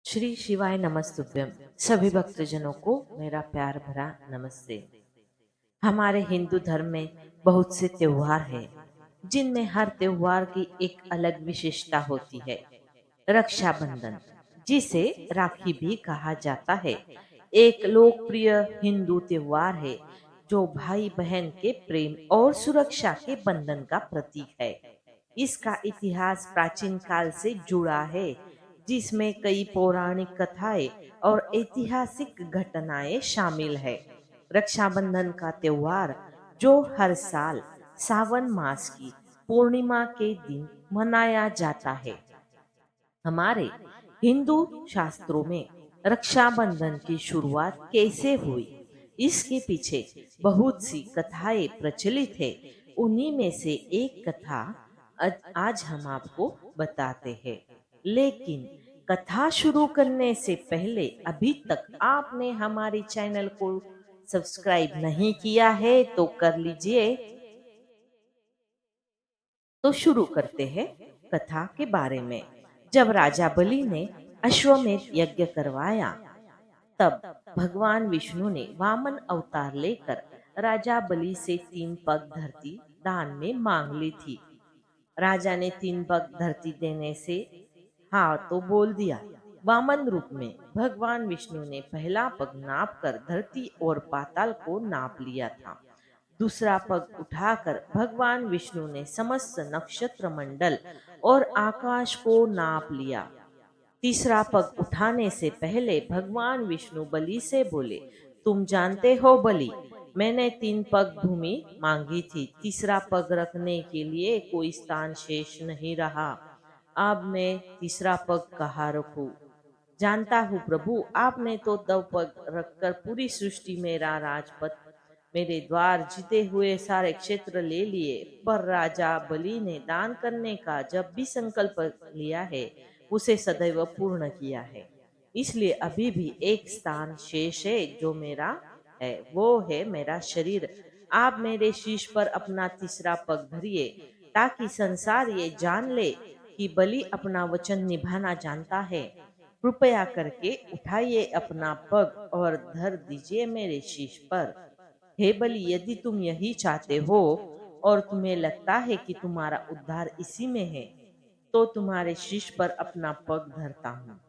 श्री शिवाय नमस्तुभ्यम। सभी भक्तजनों को मेरा प्यार भरा नमस्ते। हमारे हिंदू धर्म में बहुत से त्योहार हैं, जिनमें हर त्योहार की एक अलग विशेषता होती है। रक्षाबंधन, जिसे राखी भी कहा जाता है, एक लोकप्रिय हिंदू त्योहार है जो भाई बहन के प्रेम और सुरक्षा के बंधन का प्रतीक है। इसका इतिहास प्राचीन काल से जुड़ा है, जिसमें कई पौराणिक कथाएं और ऐतिहासिक घटनाएं शामिल है। रक्षाबंधन का त्योहार, जो हर साल सावन मास की पूर्णिमा के दिन मनाया जाता है, हमारे हिंदू शास्त्रों में रक्षाबंधन की शुरुआत कैसे हुई, इसके पीछे बहुत सी कथाएं प्रचलित है। उन्हीं में से एक कथा आज हम आपको बताते हैं। लेकिन कथा शुरू करने से पहले अभी तक आपने हमारे चैनल को सब्सक्राइब नहीं किया है तो कर लीजिए। तो शुरू करते हैं कथा के बारे में। जब राजा बलि ने अश्वमेध यज्ञ करवाया, तब भगवान विष्णु ने वामन अवतार लेकर राजा बलि से 3 पग धरती दान में मांग ली थी। राजा ने 3 पग धरती देने से हाँ तो बोल दिया। वामन रूप में भगवान विष्णु ने पहला पग नाप कर धरती और पाताल को नाप लिया था। दूसरा पग उठाकर भगवान विष्णु ने समस्त नक्षत्र मंडल और आकाश को नाप लिया। तीसरा पग उठाने से पहले भगवान विष्णु बलि से बोले, तुम जानते हो बलि, मैंने 3 पग भूमि मांगी थी, तीसरा पग रखने के लिए कोई स्थान शेष नहीं रहा। अब मैं तीसरा पग कहाँ रखूं? जानता हूँ प्रभु, आपने तो 2 पग रखकर पूरी सृष्टि मेरा राजपथ, मेरे द्वार जीते हुए सारे क्षेत्र ले लिए। पर राजा बलि ने दान करने का जब भी संकल्प लिया है, उसे सदैव पूर्ण किया है। इसलिए अभी भी एक स्थान शेष है जो मेरा है, वो है मेरा शरीर। आप मेरे शीश पर अपना तीसरा पग धरिए, ताकि संसार ये जान ले कि बलि अपना वचन निभाना जानता है। कृपया करके उठाइए अपना पग और धर दीजिए मेरे शीश पर। हे बलि, यदि तुम यही चाहते हो और तुम्हें लगता है कि तुम्हारा उद्धार इसी में है, तो तुम्हारे शीश पर अपना पग धरता हूँ।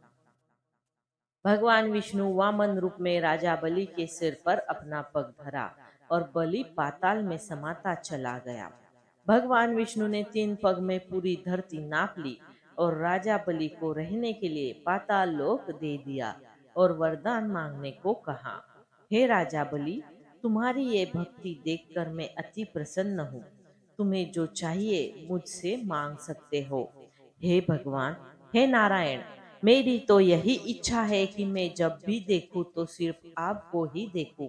भगवान विष्णु वामन रूप में राजा बलि के सिर पर अपना पग धरा और बलि पाताल में समाता चला गया। भगवान विष्णु ने 3 पग में पूरी धरती नाप ली और राजा बलि को रहने के लिए पाताल लोक दे दिया और वरदान मांगने को कहा। हे राजा बलि, तुम्हारी ये भक्ति देखकर मैं अति प्रसन्न हूँ। तुम्हें जो चाहिए मुझसे मांग सकते हो। हे भगवान, हे नारायण, मेरी तो यही इच्छा है कि मैं जब भी देखूं तो सिर्फ आपको ही देखूं।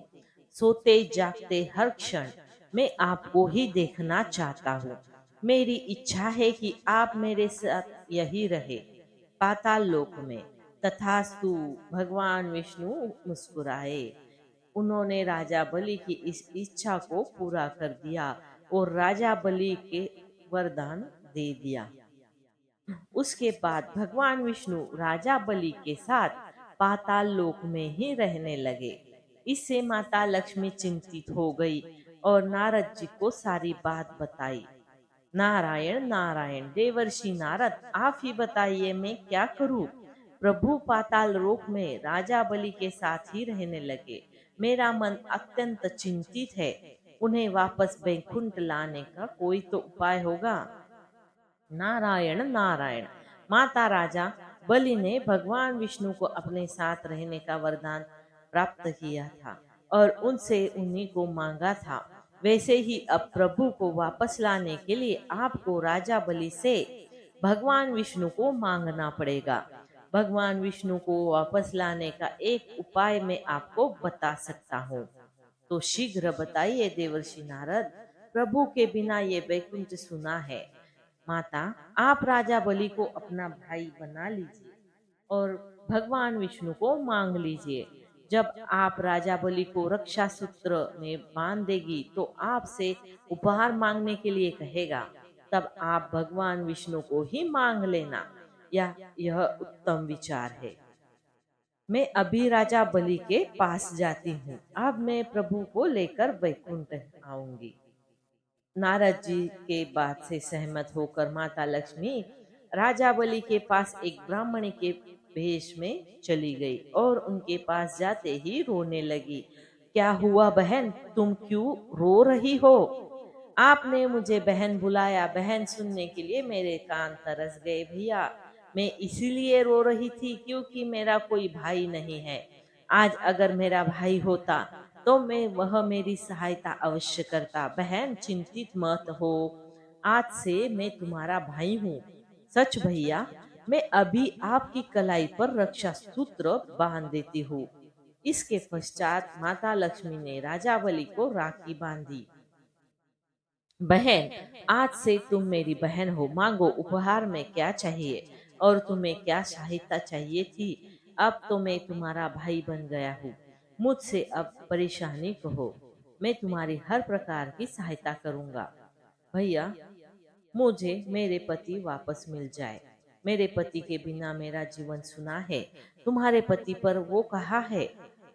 सोते जागते हर क्षण मैं आपको ही देखना चाहता हूँ। मेरी इच्छा है कि आप मेरे साथ यही रहे पाताल लोक में। तथास्तु। भगवान विष्णु मुस्कुराए। उन्होंने राजा बलि की इस इच्छा को पूरा कर दिया और राजा बलि के वरदान दे दिया। उसके बाद भगवान विष्णु राजा बलि के साथ पाताल लोक में ही रहने लगे। इससे माता लक्ष्मी चिंतित हो गई और नारद जी को सारी बात बताई। नारायण नारायण, देवर्षि नारद, आप ही बताइए मैं क्या करूं? प्रभु पाताल लोक में राजा बलि के साथ ही रहने लगे। मेरा मन अत्यंत चिंतित है। उन्हें वापस बैकुंठ लाने का कोई तो उपाय होगा। नारायण नारायण। माता राजा बलि ने भगवान विष्णु को अपने साथ रहने का वरदान प्राप्त किया था और उनसे उन्हीं को मांगा था। वैसे ही अब प्रभु को वापस लाने के लिए आपको राजा बलि से भगवान विष्णु को मांगना पड़ेगा। भगवान विष्णु को वापस लाने का एक उपाय मैं आपको बता सकता हूँ। तो शीघ्र बताइए देवर्षि नारद। प्रभु के बिना ये वैकुंठ सुना है। माता, आप राजा बलि को अपना भाई बना लीजिए और भगवान विष्णु को मांग लीजिए। जब आप राजा बलि को रक्षा सूत्र में बांध देगी तो आपसे उपहार मांगने के लिए कहेगा। तब आप भगवान विष्णु को ही मांग लेना। यह उत्तम विचार है। मैं अभी राजा बलि के पास जाती हूँ। अब मैं प्रभु को लेकर वैकुंठ आऊंगी। नारद जी के बात से सहमत होकर माता लक्ष्मी राजा बलि के पास एक ब्राह्मणी के भेष में चली गई और उनके पास जाते ही रोने लगी। क्या हुआ बहन, तुम क्यों रो रही हो? आपने मुझे बहन बुलाया। बहन सुनने के लिए मेरे कान तरस गए भैया। मैं इसीलिए रो रही थी क्योंकि मेरा कोई भाई नहीं है। आज अगर मेरा भाई होता तो मैं वह मेरी सहायता अवश्य करता। बहन चिंतित मत हो, आज से मैं तुम्हारा भाई हूँ। सच भैया, मैं अभी आपकी कलाई पर रक्षा सूत्र बांध देती हूँ। इसके पश्चात माता लक्ष्मी ने राजा बलि को राखी बांधी। बहन, आज से तुम मेरी बहन हो। मांगो, उपहार में क्या चाहिए और तुम्हें क्या सहायता चाहिए थी? अब तो मैं तुम्हारा भाई बन गया हूँ। मुझसे अब परेशानी कहो, मैं तुम्हारी हर प्रकार की सहायता करूंगा। भैया, मुझे मेरे पति वापस मिल जाए। मेरे पति के बिना मेरा जीवन सुना है। तुम्हारे पति पर वो कहाँ है?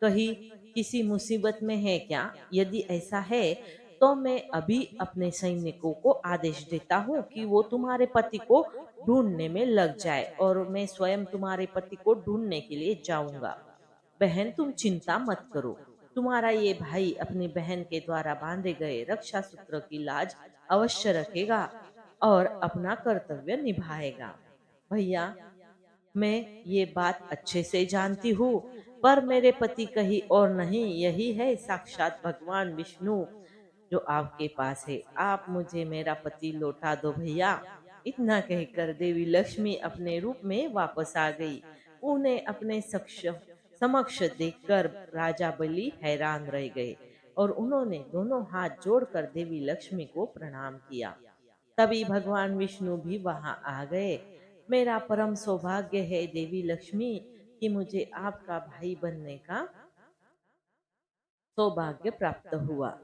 कहीं किसी मुसीबत में है क्या? यदि ऐसा है तो मैं अभी अपने सैनिकों को आदेश देता हूँ कि वो तुम्हारे पति को ढूंढने में लग जाए और मैं स्वयं तुम्हारे पति को ढूंढने के लिए जाऊंगा। बहन तुम चिंता मत करो। तुम्हारा ये भाई अपनी बहन के द्वारा बांधे गए रक्षा सूत्र की लाज अवश्य रखेगा और अपना कर्तव्य निभाएगा। भैया, मैं ये बात अच्छे से जानती हूँ, पर मेरे पति कहीं और नहीं, यही है साक्षात भगवान विष्णु जो आपके पास है। आप मुझे मेरा पति लौटा दो भैया। इतना कहकर देवी लक्ष्मी अपने रूप में वापस आ गई। उन्हें अपने समक्ष देखकर राजा बलि हैरान रह गए और उन्होंने दोनों हाथ जोड़कर देवी लक्ष्मी को प्रणाम किया। तभी भगवान विष्णु भी वहां आ गए। मेरा परम सौभाग्य है देवी लक्ष्मी कि मुझे आपका भाई बनने का सौभाग्य प्राप्त हुआ।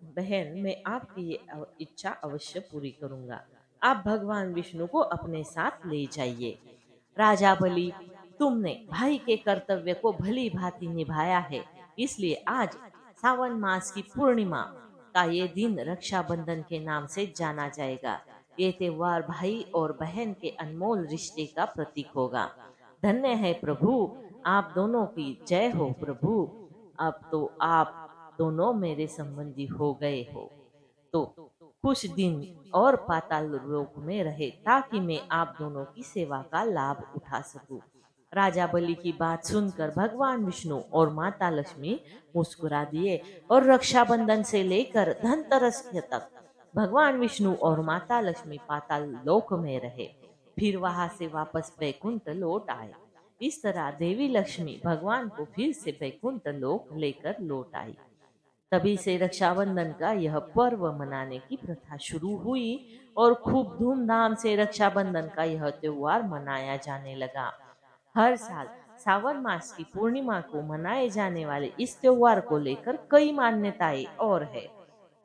बहन, मैं आपकी ये इच्छा अवश्य पूरी करूंगा। आप भगवान विष्णु को अपने साथ ले जाइए। राजा बलि, तुमने भाई के कर्तव्य को भली भांति निभाया है, इसलिए आज सावन मास की पूर्णिमा का ये दिन रक्षाबंधन के नाम से जाना जाएगा। ये त्योहार भाई और बहन के अनमोल रिश्ते का प्रतीक होगा। धन्य है प्रभु, आप दोनों की जय हो प्रभु। अब तो आप दोनों मेरे संबंधी हो गए हो, तो कुछ दिन और पाताल लोक में रहे ताकि मैं आप दोनों की सेवा का लाभ उठा सकूं। राजा बलि की बात सुनकर भगवान विष्णु और माता लक्ष्मी मुस्कुरा दिए और रक्षाबंधन से लेकर धनतेरस तक भगवान विष्णु और माता लक्ष्मी पाताल लोक में रहे। फिर वहां से वापस वैकुंठ लौट आए। इस तरह देवी लक्ष्मी भगवान को फिर से वैकुंठ लोक लेकर लौट आई। तभी से रक्षाबंधन का यह पर्व मनाने की प्रथा शुरू हुई और खूब धूमधाम से रक्षाबंधन का यह त्योहार मनाया जाने लगा। हर साल सावन मास की पूर्णिमा को मनाए जाने वाले इस त्योहार को लेकर कई मान्यताएं और है।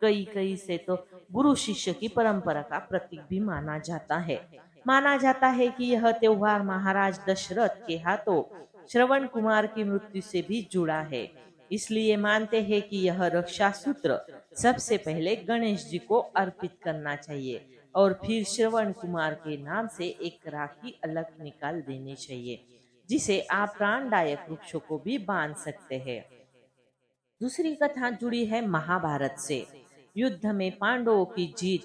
कई कई से तो गुरु शिष्य की परंपरा का प्रतीक भी माना जाता है। माना जाता है कि यह त्योहार महाराज दशरथ के हाथों श्रवण कुमार की मृत्यु से भी जुड़ा है। इसलिए मानते हैं कि यह रक्षा सूत्र सबसे पहले गणेश जी को अर्पित करना चाहिए और फिर श्रवण कुमार के नाम से एक राखी अलग निकाल देनी चाहिए, जिसे आप प्राणदायक वृक्षों को भी बांध सकते हैं। दूसरी कथा जुड़ी है महाभारत से। युद्ध में पांडवों की जीत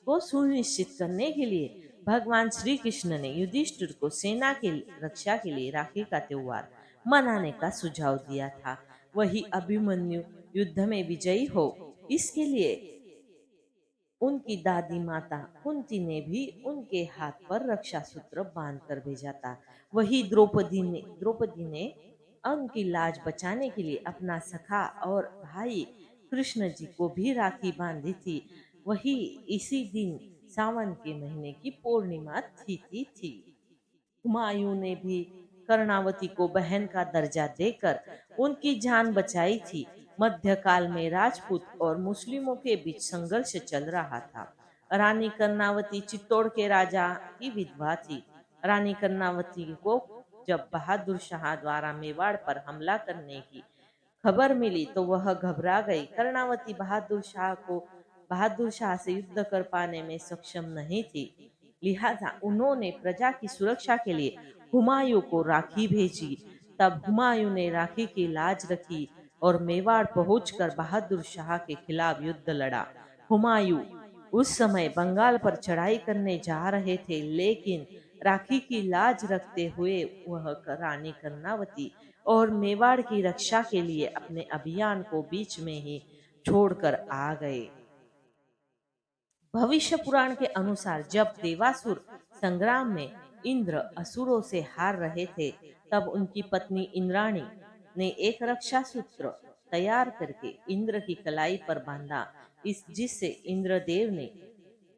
को सुनिश्चित करने के लिए भगवान श्री कृष्ण ने युधिष्ठिर को सेना के रक्षा के लिए राखी का त्योहार मनाने का सुझाव दिया था। वही अभिमन्यु युद्ध में विजयी हो, इसके लिए उनकी दादी माता कुंती ने भी उनके हाथ पर रक्षा सूत्र बांध कर भेजा था। वही द्रौपदी ने उनकी लाज बचाने के लिए अपना सखा और भाई कृष्ण जी को भी राखी बांधी थी। वही इसी दिन सावन के महीने की पूर्णिमा तिथि थी। हुमायूं ने भी कर्णावती को बहन का दर्जा देकर उनकी जान बचाई थी। मध्यकाल में राजपूत और मुस्लिमों के बीच संघर्ष चल रहा था। रानी कर्णावती चित्तौड़ के राजा की विधवा थी। रानी कर्णावती को जब बहादुर शाह द्वारा मेवाड़ पर हमला करने की खबर मिली तो वह घबरा गई। कर्णावती बहादुर शाह से युद्ध कर पाने में सक्षम नहीं थी। लिहाजा उन्होंने प्रजा की सुरक्षा के लिए हुमायूं को राखी भेजी। तब हुमायूं ने राखी की लाज रखी और मेवाड़ पहुंचकर बहादुर शाह के खिलाफ युद्ध लड़ा। हुमायूं उस समय बंगाल पर चढ़ाई करने जा रहे थे, लेकिन राखी की लाज रखते हुए वह रानी कर्णावती और मेवाड़ की रक्षा के लिए अपने अभियान को बीच में ही छोड़कर आ गए। भविष्य पुराण के अनुसार जब देवासुर संग्राम में इंद्र असुरों से हार रहे थे, तब उनकी पत्नी इंद्राणी ने एक रक्षा सूत्र तैयार करके इंद्र की कलाई पर बांधा, जिससे इंद्रदेव ने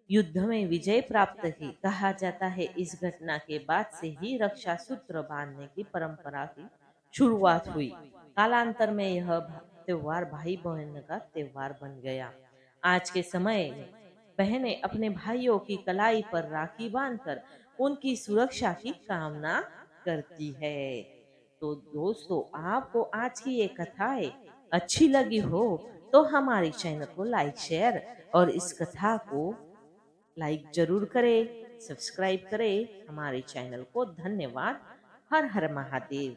युद्ध में विजय प्राप्त की। कहा जाता है इस घटना के बाद से ही रक्षा सूत्र बांधने की परंपरा की शुरुआत हुई। कालांतर में यह त्योहार भाई बहन का त्योहार बन गया। आज के समय में बहनें अपने भाइयों की कलाई पर राखी बांधकर उनकी सुरक्षा की कामना करती है। तो दोस्तों, आपको आज की ये कथाएं अच्छी लगी हो तो हमारी चैनल को लाइक, शेयर और इस कथा को लाइक जरूर करें, सब्सक्राइब करें हमारे चैनल को। धन्यवाद। हर हर महादेव।